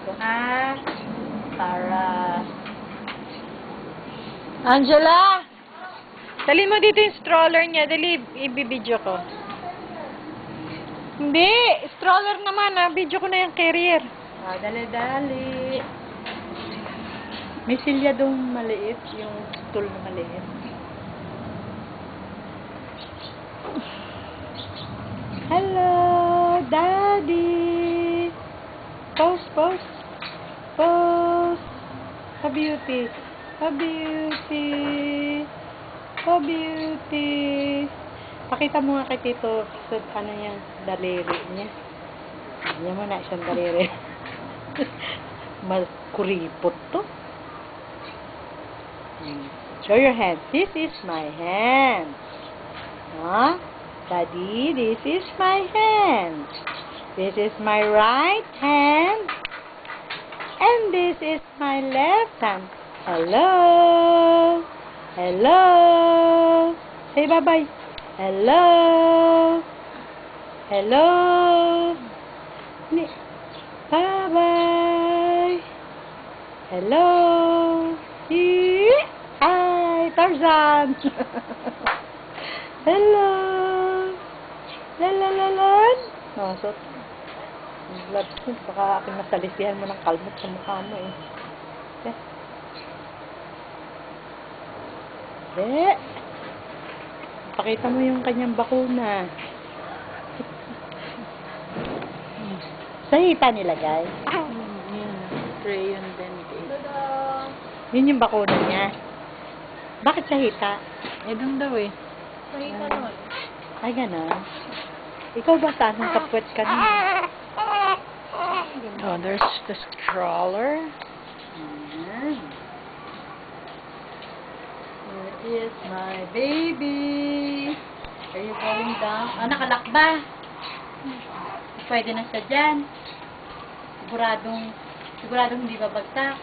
ko, ha? Para... Angela! Dali mo dito yung stroller niya. Dali, ibibidyo ko. Hindi! Stroller naman, ha? Video ko na yung carrier. Ah, dali-dali. May silya doon maliit, yung stool na maliit. Hello, Daddy! Pose, pose. Pose. A beauty. A beauty. A beauty. Pakita mo nga kay Tito sa ano yan, daliri niya. Yan mo na isang daliri. Kuripot to. Show your hand. This is my hand. Huh? Daddy, this is my hand. This is my right hand. And this is my left hand. Hello. Hello. Say bye-bye. Hello. Hello. Bye-bye. Hello. Hi, Tarzan. Hello. Lalalalal. Oh, so, baka aking masalisihan mo ng kalmot sa mukha mo eh. Pakita mo yung kanyang bakuna. Sa hita nilagay. Crayon dentist. Yun yung bakuna niya. Bakit sa hita? Eh, dun daw eh. Mahita nun. Ay, gano'n. Ikaw ba saan ang kapwet ka nun? Oh, there's the stroller. Where is my baby? Are you going down? Ah, nakalak ba? Pwede na siya dyan. Siguradong hindi babagsak.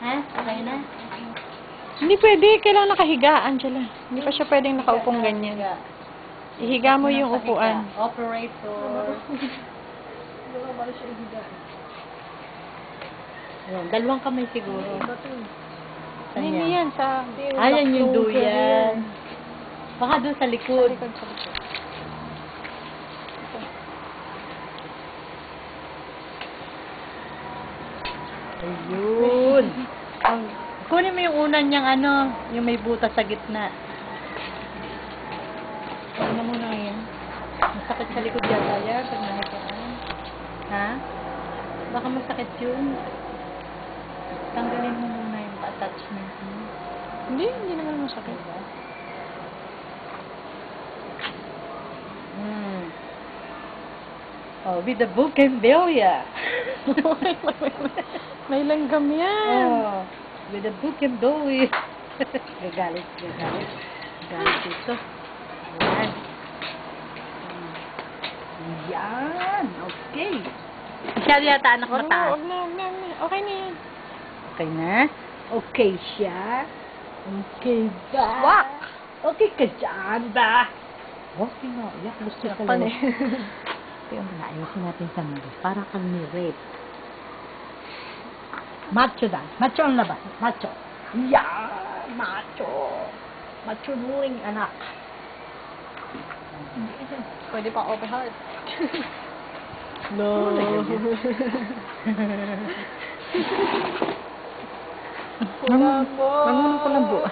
Ha? Okay na? Hindi pwede. Kailangan nakahiga, Angela. Hindi pa siya pwedeng nakaupong ganyan. Ihiga mo yung upuan. Operator. Ayan, dalawang kamay siguro. Saan Hindi yan? yan. Sa... Ayan yung duyan. Baka doon sa likod. Ayun. Kunin mo yung unan niyang ano, yung may butas sa gitna. Ano mo na yan? Masakit sa likod yata yan pag nahikaan. Ha? Baka masakit yun. Tanggalin mo muna yung attachment mo. Hindi naman masakit. Oh, with the bougainvillea. May langgam yan. Oh, with the bougainvillea. Gagalit. Gagalit ito. Yan. Yan. Okay. Siya yata anak mataas. Wag na. Okay na yan. Okay na? Okay siya? Okay ba? Wak! Okay ka dyan ba? Huwag nga. Iyak. Gusto ka lang. Kaya mga ayusin natin sa mundo. Para kang ni-rape. Macho da. Macho ang labas. Macho. Yeah! Macho. Macho nuring anak. Pwede pa open heart. No. Mangunong ko ng buo.